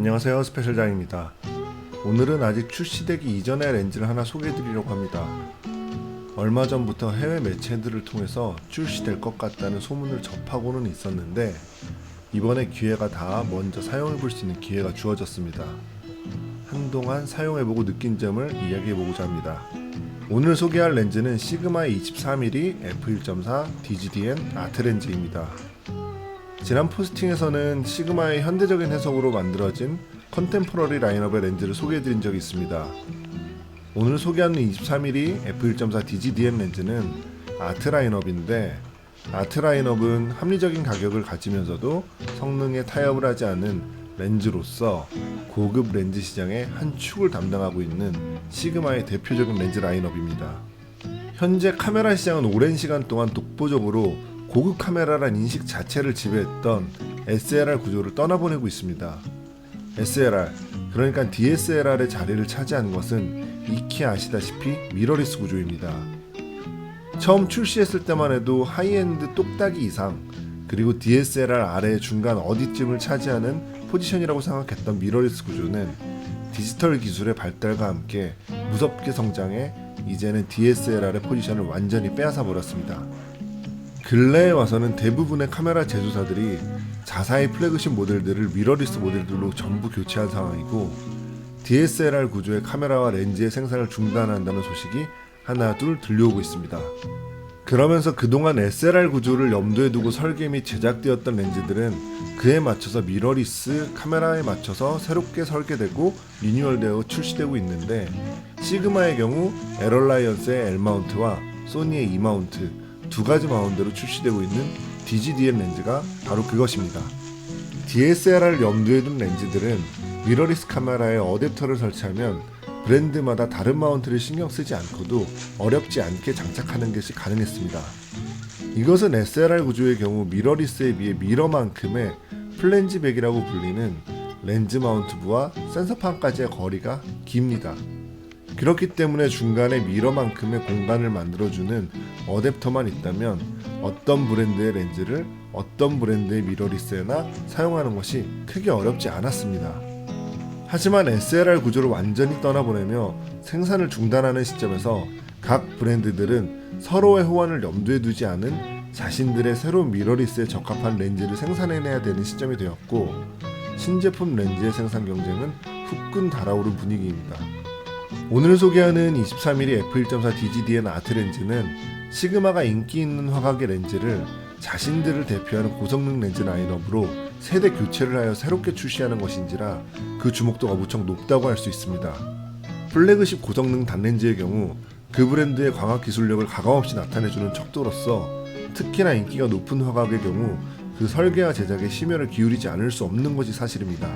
안녕하세요, 스페셜장입니다. 오늘은 아직 출시되기 이전의 렌즈를 하나 소개해드리려고 합니다. 얼마 전부터 해외 매체들을 통해서 출시될 것 같다는 소문을 접하고는 있었는데 이번에 기회가 다 먼저 사용해볼 수 있는 기회가 주어졌습니다. 한동안 사용해보고 느낀 점을 이야기해보고자 합니다. 오늘 소개할 렌즈는 시그마의 24mm f1.4 DGDN 아트 렌즈입니다. 지난 포스팅에서는 시그마의 현대적인 해석으로 만들어진 컨템포러리 라인업의 렌즈를 소개해드린 적이 있습니다. 오늘 소개하는 24mm f1.4 DGDN 렌즈는 아트 라인업인데 아트 라인업은 합리적인 가격을 가지면서도 성능에 타협을 하지 않은 렌즈로서 고급 렌즈 시장의 한 축을 담당하고 있는 시그마의 대표적인 렌즈 라인업입니다. 현재 카메라 시장은 오랜 시간 동안 독보적으로 고급 카메라란 인식 자체를 지배했던 SLR 구조를 떠나보내고 있습니다. SLR, 그러니까 DSLR의 자리를 차지한 것은 익히 아시다시피 미러리스 구조입니다. 처음 출시했을 때만 해도 하이엔드 똑딱이 이상, 그리고 DSLR 아래의 중간 어디쯤을 차지하는 포지션이라고 생각했던 미러리스 구조는 디지털 기술의 발달과 함께 무섭게 성장해 이제는 DSLR의 포지션을 완전히 빼앗아 버렸습니다. 근래에 와서는 대부분의 카메라 제조사들이 자사의 플래그십 모델들을 미러리스 모델들로 전부 교체한 상황이고 DSLR 구조의 카메라와 렌즈의 생산을 중단한다는 소식이 하나 둘 들려오고 있습니다. 그러면서 그동안 SLR 구조를 염두에 두고 설계 및 제작되었던 렌즈들은 그에 맞춰서 미러리스 카메라에 맞춰서 새롭게 설계되고 리뉴얼되어 출시되고 있는데 시그마의 경우 에럴라이언스의 L마운트와 소니의 E마운트 두 가지 마운트로 출시되고 있는 DGDN 렌즈가 바로 그것입니다. DSLR을 염두에 둔 렌즈들은 미러리스 카메라에 어댑터를 설치하면 브랜드마다 다른 마운트를 신경 쓰지 않고도 어렵지 않게 장착하는 것이 가능했습니다. 이것은 SLR 구조의 경우 미러리스에 비해 미러만큼의 플랜지백이라고 불리는 렌즈 마운트부와 센서판까지의 거리가 깁니다. 그렇기 때문에 중간에 미러만큼의 공간을 만들어주는 어댑터만 있다면 어떤 브랜드의 렌즈를 어떤 브랜드의 미러리스에나 사용하는 것이 크게 어렵지 않았습니다. 하지만 SLR 구조를 완전히 떠나보내며 생산을 중단하는 시점에서 각 브랜드들은 서로의 호환을 염두에 두지 않은 자신들의 새로운 미러리스에 적합한 렌즈를 생산해내야 되는 시점이 되었고 신제품 렌즈의 생산 경쟁은 후끈 달아오른 분위기입니다. 오늘 소개하는 23mm f1.4 DGDN 아트 렌즈는 시그마가 인기 있는 화각의 렌즈를 자신들을 대표하는 고성능 렌즈 라인업으로 세대 교체를 하여 새롭게 출시하는 것인지라 그 주목도가 무척 높다고 할 수 있습니다. 플래그십 고성능 단렌즈의 경우 그 브랜드의 광학 기술력을 가감없이 나타내주는 척도로서 특히나 인기가 높은 화각의 경우 그 설계와 제작에 심혈을 기울이지 않을 수 없는 것이 사실입니다.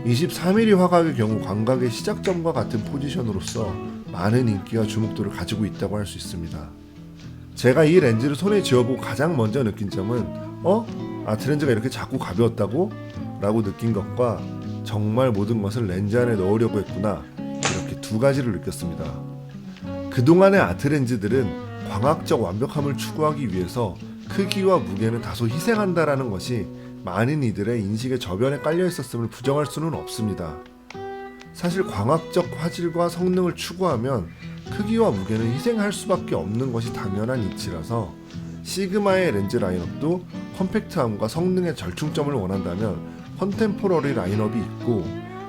24mm 화각의 경우 광각의 시작점과 같은 포지션으로서 많은 인기와 주목도를 가지고 있다고 할 수 있습니다. 제가 이 렌즈를 손에 쥐어보고 가장 먼저 느낀 점은 아트렌즈가 이렇게 작고 가벼웠다고? 라고 느낀 것과 정말 모든 것을 렌즈 안에 넣으려고 했구나 이렇게 두 가지를 느꼈습니다. 그동안의 아트렌즈들은 광학적 완벽함을 추구하기 위해서 크기와 무게는 다소 희생한다라는 것이 많은 이들의 인식의 저변에 깔려 있었음을 부정할 수는 없습니다. 사실 광학적 화질과 성능을 추구하면 크기와 무게는 희생할 수밖에 없는 것이 당연한 이치라서 시그마의 렌즈 라인업도 컴팩트함과 성능의 절충점을 원한다면 컨템포러리 라인업이 있고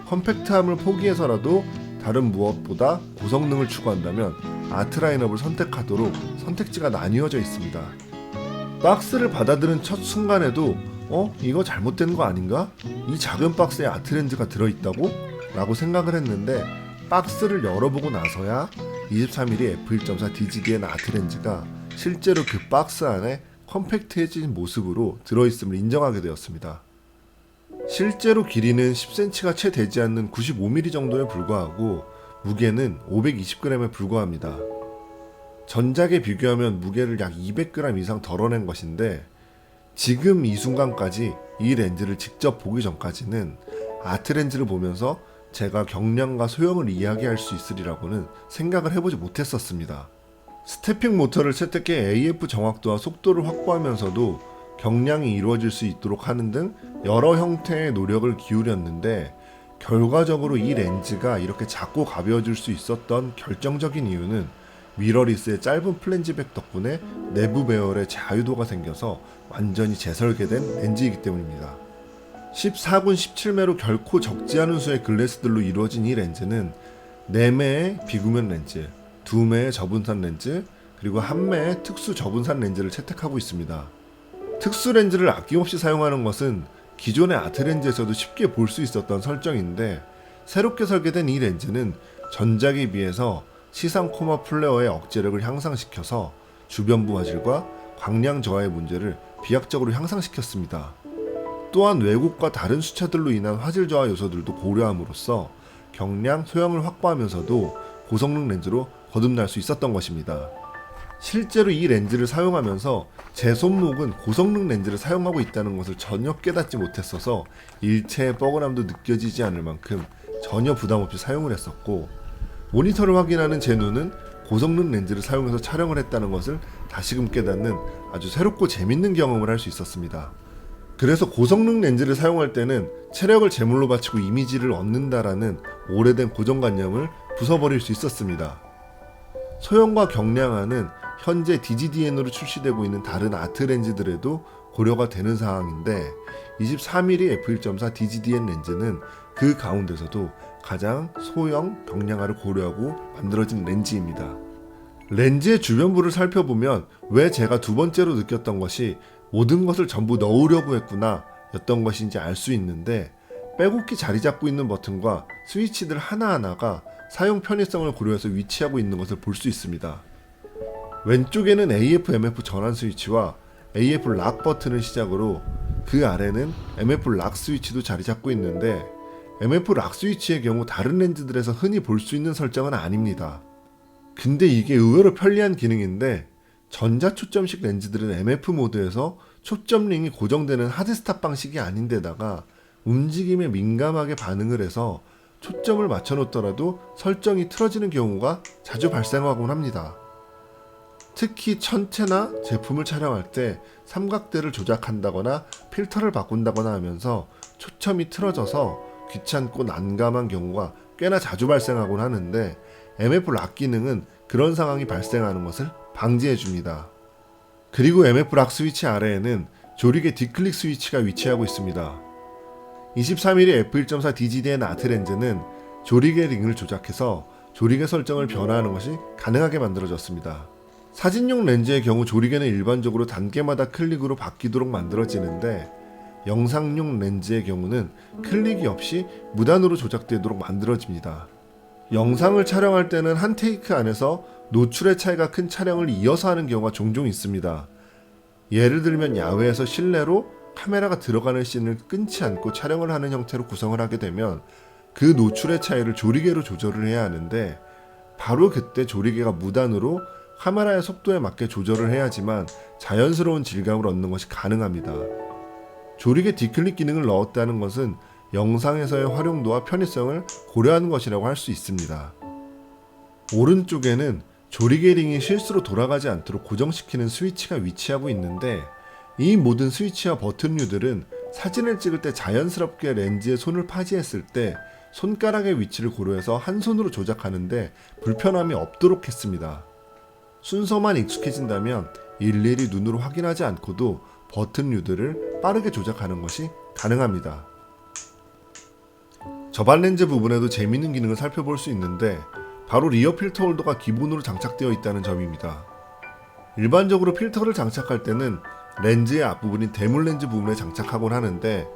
컴팩트함을 포기해서라도 다른 무엇보다 고성능을 추구한다면 아트 라인업을 선택하도록 선택지가 나뉘어져 있습니다. 박스를 받아들은 첫 순간에도 이거 잘못된 거 아닌가? 이 작은 박스에 아트 렌즈가 들어있다고? 라고 생각을 했는데 박스를 열어보고 나서야 23mm f1.4 DGDN 아트 렌즈가 실제로 그 박스 안에 컴팩트해진 모습으로 들어있음을 인정하게 되었습니다. 실제로 길이는 10cm가 채 되지 않는 95mm 정도에 불과하고 무게는 520g에 불과합니다. 전작에 비교하면 무게를 약 200g 이상 덜어낸 것인데 지금 이 순간까지 이 렌즈를 직접 보기 전까지는 아트 렌즈를 보면서 제가 경량과 소형을 이야기할 수 있으리라고는 생각을 해보지 못했었습니다. 스태핑 모터를 채택해 AF 정확도와 속도를 확보하면서도 경량이 이루어질 수 있도록 하는 등 여러 형태의 노력을 기울였는데 결과적으로 이 렌즈가 이렇게 작고 가벼워질 수 있었던 결정적인 이유는 미러리스의 짧은 플랜지백 덕분에 내부 배열에 자유도가 생겨서 완전히 재설계된 렌즈이기 때문입니다. 14군 17매로 결코 적지 않은 수의 글래스들로 이루어진 이 렌즈는 4매의 비구면 렌즈, 2매의 저분산 렌즈, 그리고 1매의 특수 저분산 렌즈를 채택하고 있습니다. 특수 렌즈를 아낌없이 사용하는 것은 기존의 아트 렌즈에서도 쉽게 볼 수 있었던 설정인데, 새롭게 설계된 이 렌즈는 전작에 비해서 시상 코마 플레어의 억제력을 향상시켜서 주변부 화질과 광량 저하의 문제를 비약적으로 향상시켰습니다. 또한 왜곡과 다른 수채들로 인한 화질 저하 요소들도 고려함으로써 경량, 소형을 확보하면서도 고성능 렌즈로 거듭날 수 있었던 것입니다. 실제로 이 렌즈를 사용하면서 제 손목은 고성능 렌즈를 사용하고 있다는 것을 전혀 깨닫지 못했어서 일체의 뻐근함도 느껴지지 않을 만큼 전혀 부담없이 사용을 했었고, 모니터를 확인하는 제 눈은 고성능 렌즈를 사용해서 촬영을 했다는 것을 다시금 깨닫는 아주 새롭고 재밌는 경험을 할 수 있었습니다. 그래서 고성능 렌즈를 사용할 때는 체력을 제물로 바치고 이미지를 얻는다라는 오래된 고정관념을 부숴버릴 수 있었습니다. 소형과 경량화는 현재 DGDN으로 출시되고 있는 다른 아트 렌즈들에도 고려가 되는 상황인데, 24mm f1.4 DGDN 렌즈는 그 가운데서도 가장 소형 경량화를 고려하고 만들어진 렌즈입니다. 렌즈의 주변부를 살펴보면 왜 제가 두 번째로 느꼈던 것이 모든 것을 전부 넣으려고 했구나 였던 것인지 알 수 있는데, 빼곡히 자리 잡고 있는 버튼과 스위치들 하나하나가 사용 편의성을 고려해서 위치하고 있는 것을 볼 수 있습니다. 왼쪽에는 AF, MF 전환 스위치와 AF 락 버튼을 시작으로 그 아래는 MF 락 스위치도 자리 잡고 있는데, MF 락 스위치의 경우 다른 렌즈들에서 흔히 볼 수 있는 설정은 아닙니다. 근데 이게 의외로 편리한 기능인데, 전자 초점식 렌즈들은 MF 모드에서 초점링이 고정되는 하드스탑 방식이 아닌데다가 움직임에 민감하게 반응을 해서 초점을 맞춰놓더라도 설정이 틀어지는 경우가 자주 발생하곤 합니다. 특히 천체나 제품을 촬영할 때 삼각대를 조작한다거나 필터를 바꾼다거나 하면서 초점이 틀어져서 귀찮고 난감한 경우가 꽤나 자주 발생하곤 하는데, MF 락 기능은 그런 상황이 발생하는 것을 방지해줍니다. 그리고 MF 락 스위치 아래에는 조리개 뒷클릭 스위치가 위치하고 있습니다. 23mm f1.4 DGDN 아트 렌즈는 조리개 링을 조작해서 조리개 설정을 변화하는 것이 가능하게 만들어졌습니다. 사진용 렌즈의 경우 조리개는 일반적으로 단계마다 클릭으로 바뀌도록 만들어지는데, 영상용 렌즈의 경우는 클릭이 없이 무단으로 조작되도록 만들어집니다. 영상을 촬영할 때는 한 테이크 안에서 노출의 차이가 큰 촬영을 이어서 하는 경우가 종종 있습니다. 예를 들면 야외에서 실내로 카메라가 들어가는 씬을 끊지 않고 촬영을 하는 형태로 구성을 하게 되면 그 노출의 차이를 조리개로 조절을 해야 하는데, 바로 그때 조리개가 무단으로 카메라의 속도에 맞게 조절을 해야지만 자연스러운 질감을 얻는 것이 가능합니다. 조리개 뒷클릭 기능을 넣었다는 것은 영상에서의 활용도와 편의성을 고려하는 것이라고 할 수 있습니다. 오른쪽에는 조리개 링이 실수로 돌아가지 않도록 고정시키는 스위치가 위치하고 있는데, 이 모든 스위치와 버튼류들은 사진을 찍을 때 자연스럽게 렌즈에 손을 파지했을 때 손가락의 위치를 고려해서 한 손으로 조작하는데 불편함이 없도록 했습니다. 순서만 익숙해진다면 일일이 눈으로 확인하지 않고도 버튼류들을 빠르게 조작하는 것이 가능합니다. 저반 렌즈 부분에도 재미있는 기능을 살펴볼 수 있는데, 바로 리어 필터 홀더가 기본으로 장착되어 있다는 점입니다. 일반적으로 필터를 장착할 때는 렌즈의 앞부분인 대물 렌즈 부분에 장착하곤 하는데,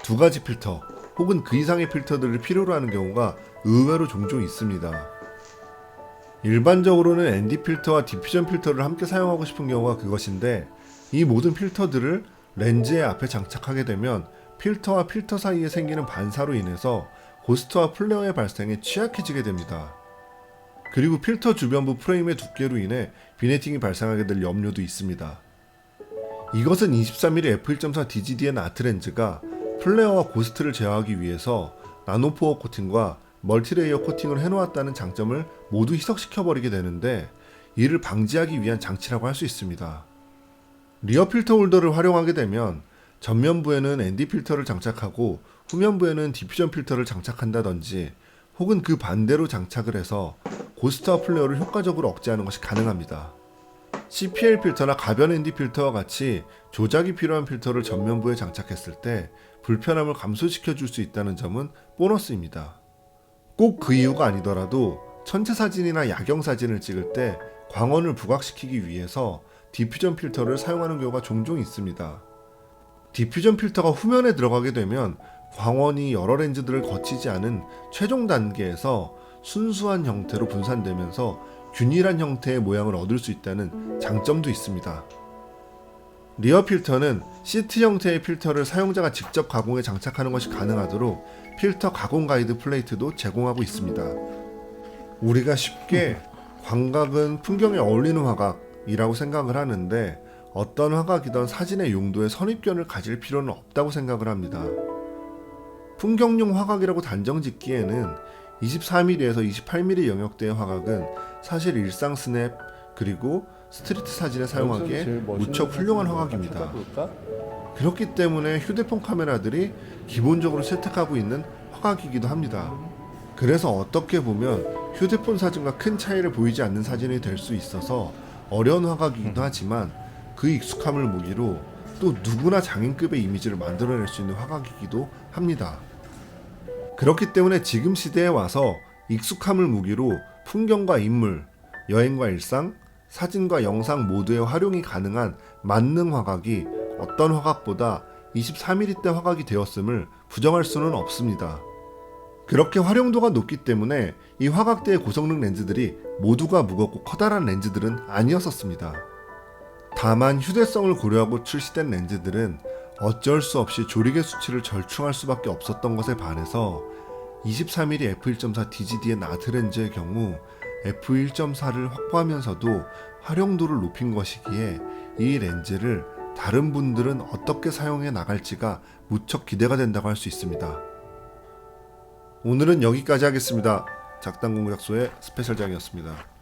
두 가지 필터 혹은 그 이상의 필터들을 필요로 하는 경우가 의외로 종종 있습니다. 일반적으로는 ND 필터와 디퓨전 필터를 함께 사용하고 싶은 경우가 그것인데, 이 모든 필터들을 렌즈의 앞에 장착하게 되면 필터와 필터 사이에 생기는 반사로 인해서 고스트와 플레어의 발생에 취약해지게 됩니다. 그리고 필터 주변부 프레임의 두께로 인해 비네팅이 발생하게 될 염려도 있습니다. 이것은 23mm f1.4 DGDN 아트 렌즈가 플레어와 고스트를 제어하기 위해서 나노포어 코팅과 멀티레이어 코팅을 해놓았다는 장점을 모두 희석시켜버리게 되는데, 이를 방지하기 위한 장치라고 할 수 있습니다. 리어 필터 홀더를 활용하게 되면 전면부에는 ND 필터를 장착하고 후면부에는 디퓨전 필터를 장착한다든지 혹은 그 반대로 장착을 해서 고스트와 플레어를 효과적으로 억제하는 것이 가능합니다. CPL 필터나 가변 ND 필터와 같이 조작이 필요한 필터를 전면부에 장착했을 때 불편함을 감소시켜 줄 수 있다는 점은 보너스입니다. 꼭 그 이유가 아니더라도 천체 사진이나 야경 사진을 찍을 때 광원을 부각시키기 위해서 디퓨전 필터를 사용하는 경우가 종종 있습니다. 디퓨전 필터가 후면에 들어가게 되면 광원이 여러 렌즈들을 거치지 않은 최종 단계에서 순수한 형태로 분산되면서 균일한 형태의 모양을 얻을 수 있다는 장점도 있습니다. 리어 필터는 시트 형태의 필터를 사용자가 직접 가공에 장착하는 것이 가능하도록 필터 가공 가이드 플레이트도 제공하고 있습니다. 우리가 쉽게 광각은 풍경에 어울리는 화각이라고 생각을 하는데 어떤 화각이든 사진의 용도에 선입견을 가질 필요는 없다고 생각을 합니다. 풍경용 화각이라고 단정 짓기에는 24mm에서 28mm 영역대의 화각은 사실 일상 스냅 그리고 스트리트 사진에 사용하기에 무척 훌륭한 화각입니다. 그렇기 때문에 휴대폰 카메라들이 기본적으로 채택하고 있는 화각이기도 합니다. 그래서 어떻게 보면 휴대폰 사진과 큰 차이를 보이지 않는 사진이 될 수 있어서 어려운 화각이기도 하지만 그 익숙함을 무기로 또 누구나 장인급의 이미지를 만들어낼 수 있는 화각이기도 합니다. 그렇기 때문에 지금 시대에 와서 익숙함을 무기로 풍경과 인물, 여행과 일상, 사진과 영상 모두의 활용이 가능한 만능 화각이 어떤 화각보다 24mm대 화각이 되었음을 부정할 수는 없습니다. 그렇게 활용도가 높기 때문에 이 화각대의 고성능 렌즈들이 모두가 무겁고 커다란 렌즈들은 아니었었습니다. 다만 휴대성을 고려하고 출시된 렌즈들은 어쩔 수 없이 조리개 수치를 절충할 수밖에 없었던 것에 반해서 24mm f1.4 DGD의 나트 렌즈의 경우 f1.4를 확보하면서도 활용도를 높인 것이기에 이 렌즈를 다른 분들은 어떻게 사용해 나갈지가 무척 기대가 된다고 할 수 있습니다. 오늘은 여기까지 하겠습니다. 작당공작소의 스페셜장이었습니다.